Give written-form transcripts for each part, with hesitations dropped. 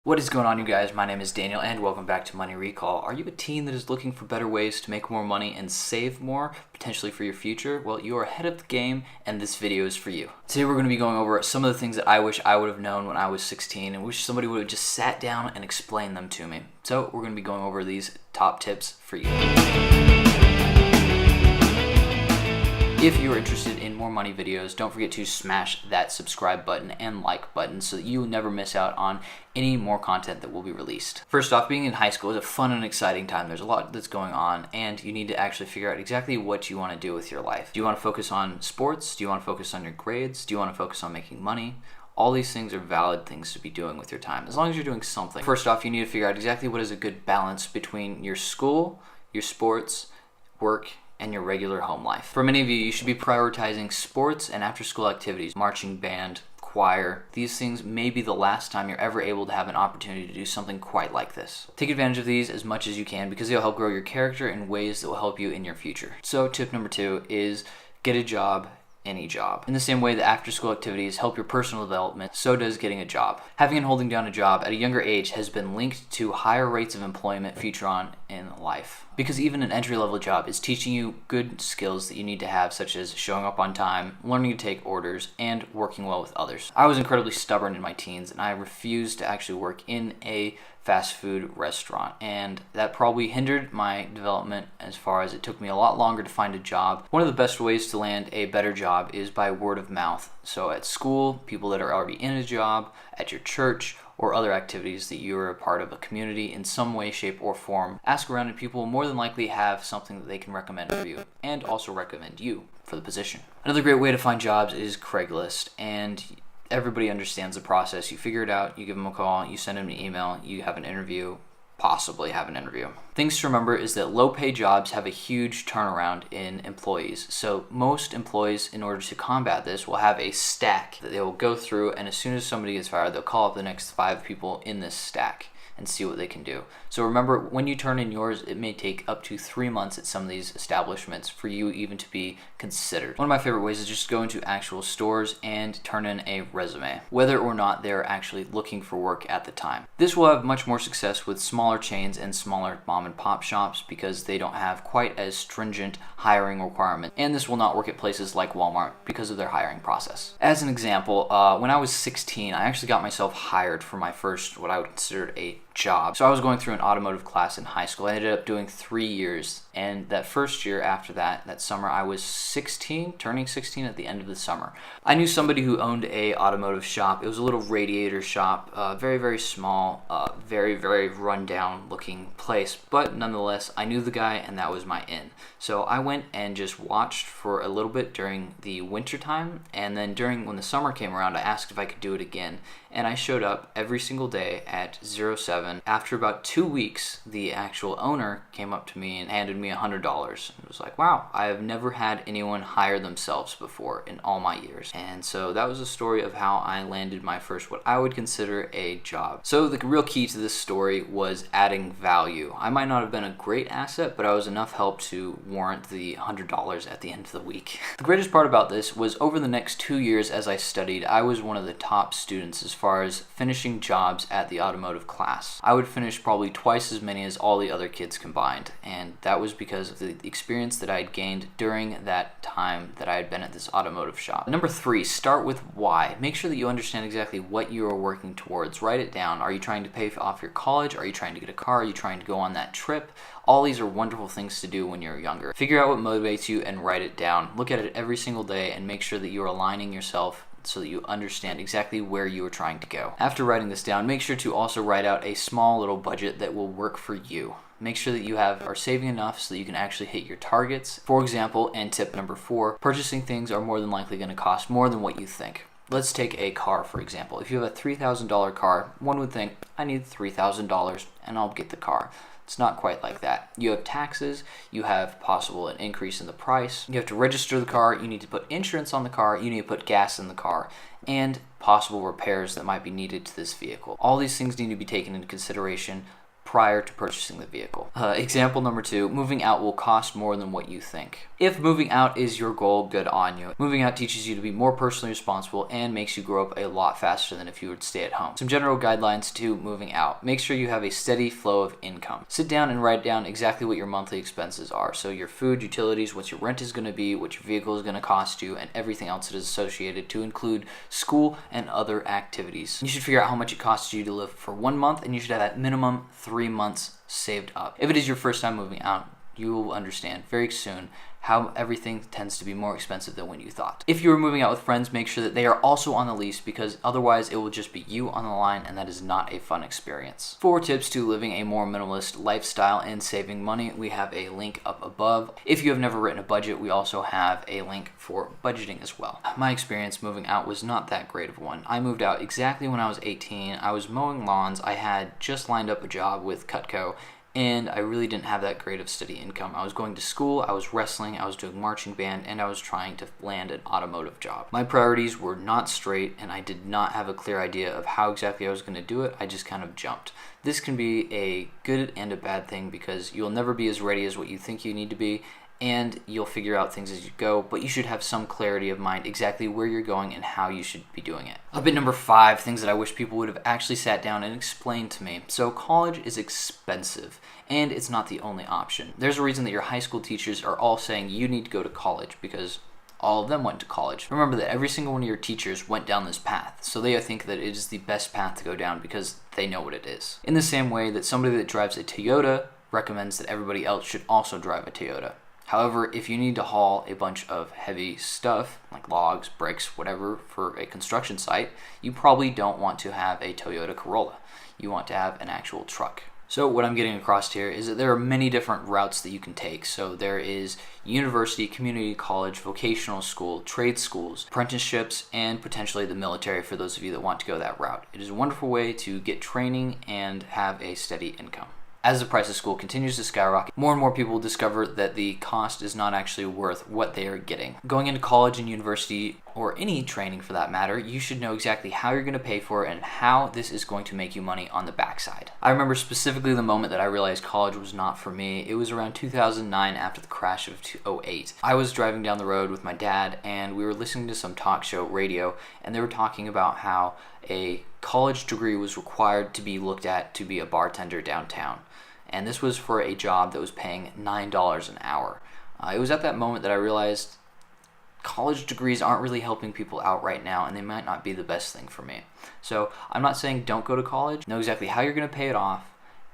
What is going on, you guys? My name is Daniel and welcome back to Money Recall. Are you a teen that is looking for better ways to make more money and save more, potentially for your future? Well, you are ahead of the game and this video is for you. Today we're going to be going over some of the things that I wish I would have known when I was 16 and wish somebody would have just sat down and explained them to me. So we're going to be going over these top tips for you. If you are interested in more money videos, don't forget to smash that subscribe button and like button so that you never miss out on any more content that will be released. First off, being in high school is a fun and exciting time. There's a lot that's going on and you need to actually figure out exactly what you want to do with your life. Do you want to focus on sports? Do you want to focus on your grades? Do you want to focus on making money? All these things are valid things to be doing with your time, as long as you're doing something. First off, you need to figure out exactly what is a good balance between your school, your sports, work, and your regular home life. For many of you, you should be prioritizing sports and after-school activities, marching band, choir. These things may be the last time you're ever able to have an opportunity to do something quite like this. Take advantage of these as much as you can because they'll help grow your character in ways that will help you in your future. So tip number 2 is get a job. Any job. In the same way that after-school activities help your personal development, so does getting a job. Having and holding down a job at a younger age has been linked to higher rates of employment future on in life. Because even an entry-level job is teaching you good skills that you need to have, such as showing up on time, learning to take orders, and working well with others. I was incredibly stubborn in my teens, and I refused to actually work in a fast food restaurant, and that probably hindered my development as far as it took me a lot longer to find a job. One of the best ways to land a better job is by word of mouth. So at school, people that are already in a job, at your church, or other activities that you are a part of a community in some way, shape, or form. Ask around and people will more than likely have something that they can recommend for you and also recommend you for the position. Another great way to find jobs is Craigslist, and everybody understands the process. You figure it out, you give them a call, you send them an email, you have an interview, possibly have an interview. Things to remember is that low-paid jobs have a huge turnaround in employees. So most employees, in order to combat this, will have a stack that they will go through, and as soon as somebody gets fired, they'll call up the next 5 people in this stack and see what they can do. So remember, when you turn in yours, it may take up to 3 months at some of these establishments for you even to be considered. One of my favorite ways is just go into actual stores and turn in a resume, whether or not they're actually looking for work at the time. This will have much more success with smaller chains and smaller mom and pop shops because they don't have quite as stringent hiring requirements. And this will not work at places like Walmart because of their hiring process. As an example, when I was 16, I actually got myself hired for my first, what I would consider a job. So I was going through an automotive class in high school. I ended up doing 3 years, and that first year after that summer, I was 16, turning 16 at the end of the summer. I knew somebody who owned a automotive shop. It was a little radiator shop, very, very small, very, very rundown looking place, but nonetheless, I knew the guy and that was my in. So I went and just watched for a little bit during the winter time, and then when the summer came around, I asked if I could do it again, and I showed up every single day at 07. After about 2 weeks, the actual owner came up to me and handed me $100. It was like, wow, I have never had anyone hire themselves before in all my years. And so that was a story of how I landed my first, what I would consider a job. So the real key to this story was adding value. I might not have been a great asset, but I was enough help to warrant the $100 at the end of the week. The greatest part about this was over the next 2 years as I studied, I was one of the top students as far as finishing jobs at the automotive class. I would finish probably twice as many as all the other kids combined, and that was because of the experience that I had gained during that time that I had been at this automotive shop. Number 3, start with why. Make sure that you understand exactly what you are working towards. Write it down. Are you trying to pay off your college? Are you trying to get a car? Are you trying to go on that trip? All these are wonderful things to do when you're younger. Figure out what motivates you and write it down. Look at it every single day and make sure that you are aligning yourself so that you understand exactly where you are trying to go. After writing this down, make sure to also write out a small little budget that will work for you. Make sure that you are saving enough so that you can actually hit your targets. For example, and tip number 4, purchasing things are more than likely going to cost more than what you think. Let's take a car, for example. If you have a $3,000 car, one would think, I need $3,000 and I'll get the car. It's not quite like that. You have taxes, you have possible an increase in the price, you have to register the car, you need to put insurance on the car, you need to put gas in the car, and possible repairs that might be needed to this vehicle. All these things need to be taken into consideration prior to purchasing the vehicle. Example number 2, moving out will cost more than what you think. If moving out is your goal, good on you. Moving out teaches you to be more personally responsible and makes you grow up a lot faster than if you would stay at home. Some general guidelines to moving out. Make sure you have a steady flow of income. Sit down and write down exactly what your monthly expenses are. So your food, utilities, what your rent is going to be, what your vehicle is going to cost you, and everything else that is associated, to include school and other activities. You should figure out how much it costs you to live for 1 month, and you should have at minimum 3 months saved up. If it is your first time moving out, you will understand very soon how everything tends to be more expensive than when you thought. If you are moving out with friends, make sure that they are also on the lease, because otherwise it will just be you on the line, and that is not a fun experience. 4 tips to living a more minimalist lifestyle and saving money. We have a link up above. If you have never written a budget, we also have a link for budgeting as well. My experience moving out was not that great of one. I moved out exactly when I was 18. I was mowing lawns. I had just lined up a job with Cutco, and I really didn't have that great of steady income. I was going to school, I was wrestling, I was doing marching band, and I was trying to land an automotive job. My priorities were not straight, and I did not have a clear idea of how exactly I was going to do it. I just kind of jumped. This can be a good and a bad thing, because you'll never be as ready as what you think you need to be, and you'll figure out things as you go, but you should have some clarity of mind exactly where you're going and how you should be doing it. Up at number 5, things that I wish people would have actually sat down and explained to me. So college is expensive, and it's not the only option. There's a reason that your high school teachers are all saying you need to go to college, because all of them went to college. Remember that every single one of your teachers went down this path, so they think that it is the best path to go down because they know what it is. In the same way that somebody that drives a Toyota recommends that everybody else should also drive a Toyota. However, if you need to haul a bunch of heavy stuff, like logs, bricks, whatever, for a construction site, you probably don't want to have a Toyota Corolla. You want to have an actual truck. So what I'm getting across here is that there are many different routes that you can take. So there is university, community college, vocational school, trade schools, apprenticeships, and potentially the military for those of you that want to go that route. It is a wonderful way to get training and have a steady income. As the price of school continues to skyrocket, more and more people will discover that the cost is not actually worth what they are getting. Going into college and university, or any training for that matter, you should know exactly how you're going to pay for it and how this is going to make you money on the backside. I remember specifically the moment that I realized college was not for me. It was around 2009, after the crash of 2008. I was driving down the road with my dad, and we were listening to some talk show radio, and they were talking about how a college degree was required to be looked at to be a bartender downtown. And this was for a job that was paying $9 an hour. It was at that moment that I realized college degrees aren't really helping people out right now, and they might not be the best thing for me. So I'm not saying don't go to college. Know exactly how you're going to pay it off,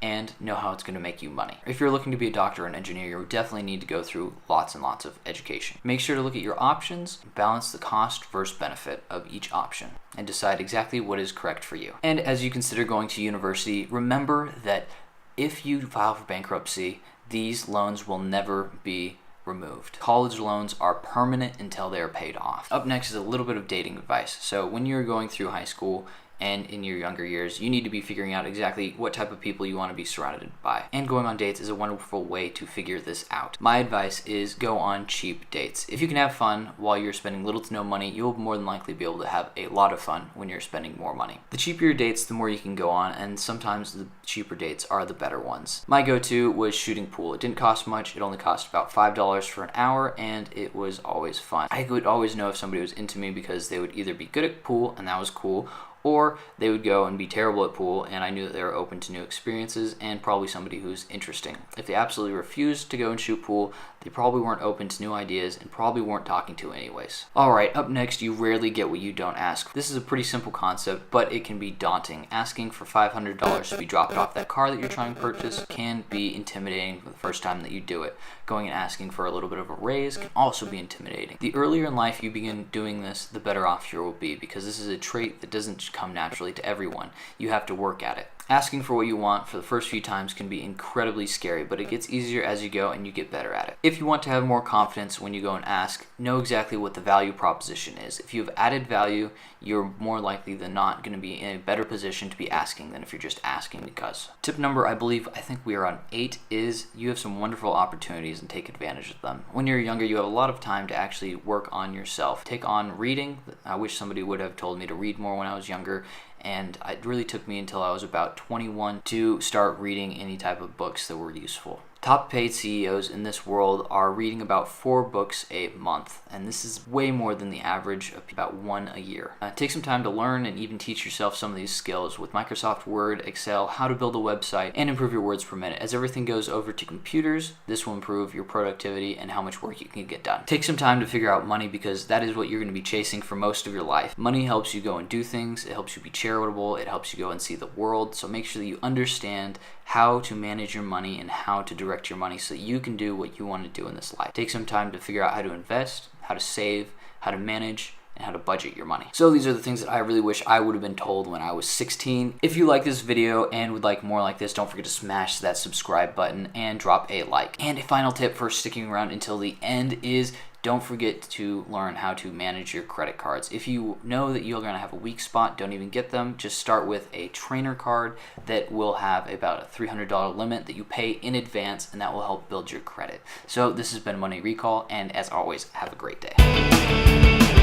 and know how it's going to make you money. If you're looking to be a doctor or an engineer, you definitely need to go through lots and lots of education. Make sure to look at your options, balance the cost versus benefit of each option, and decide exactly what is correct for you. And as you consider going to university, remember that if you file for bankruptcy, these loans will never be removed. College loans are permanent until they are paid off. Up next is a little bit of dating advice. So when you're going through high school and in your younger years, you need to be figuring out exactly what type of people you want to be surrounded by. And going on dates is a wonderful way to figure this out. My advice is go on cheap dates. If you can have fun while you're spending little to no money, you'll more than likely be able to have a lot of fun when you're spending more money. The cheaper your dates, the more you can go on, and sometimes the cheaper dates are the better ones. My go-to was shooting pool. It didn't cost much. It only cost about $5 for an hour, and it was always fun. I would always know if somebody was into me because they would either be good at pool, and that was cool, or they would go and be terrible at pool, and I knew that they were open to new experiences and probably somebody who's interesting. If they absolutely refused to go and shoot pool, they probably weren't open to new ideas and probably weren't talking to anyways. Alright, up next, you rarely get what you don't ask. This is a pretty simple concept, but it can be daunting. Asking for $500 to be dropped off that car that you're trying to purchase can be intimidating for the first time that you do it. Going and asking for a little bit of a raise can also be intimidating. The earlier in life you begin doing this, the better off you will be, because this is a trait that doesn't come naturally to everyone. You have to work at it. Asking for what you want for the first few times can be incredibly scary, but it gets easier as you go and you get better at it. If you want to have more confidence when you go and ask, know exactly what the value proposition is. If you have added value, you're more likely than not going to be in a better position to be asking than if you're just asking because. Tip number, I think we are on 8, is you have some wonderful opportunities and take advantage of them. When you're younger, you have a lot of time to actually work on yourself. Take on reading. I wish somebody would have told me to read more when I was younger, and it really took me until I was about 21 to start reading any type of books that were useful. Top paid CEOs in this world are reading about 4 books a month, and this is way more than the average of about 1 a year. Take some time to learn and even teach yourself some of these skills with Microsoft Word, Excel, how to build a website, and improve your words per minute. As everything goes over to computers, this will improve your productivity and how much work you can get done. Take some time to figure out money, because that is what you're going to be chasing for most of your life. Money helps you go and do things, it helps you be charitable, it helps you go and see the world, so make sure that you understand how to manage your money and how to direct your money so that you can do what you want to do in this life. Take some time to figure out how to invest, how to save, how to manage, and how to budget your money. So these are the things that I really wish I would have been told when I was 16. If you like this video and would like more like this, don't forget to smash that subscribe button and drop a like. And a final tip for sticking around until the end is don't forget to learn how to manage your credit cards. If you know that you're going to have a weak spot, don't even get them. Just start with a trainer card that will have about a $300 limit that you pay in advance, and that will help build your credit. So this has been Money Recall, and as always, have a great day.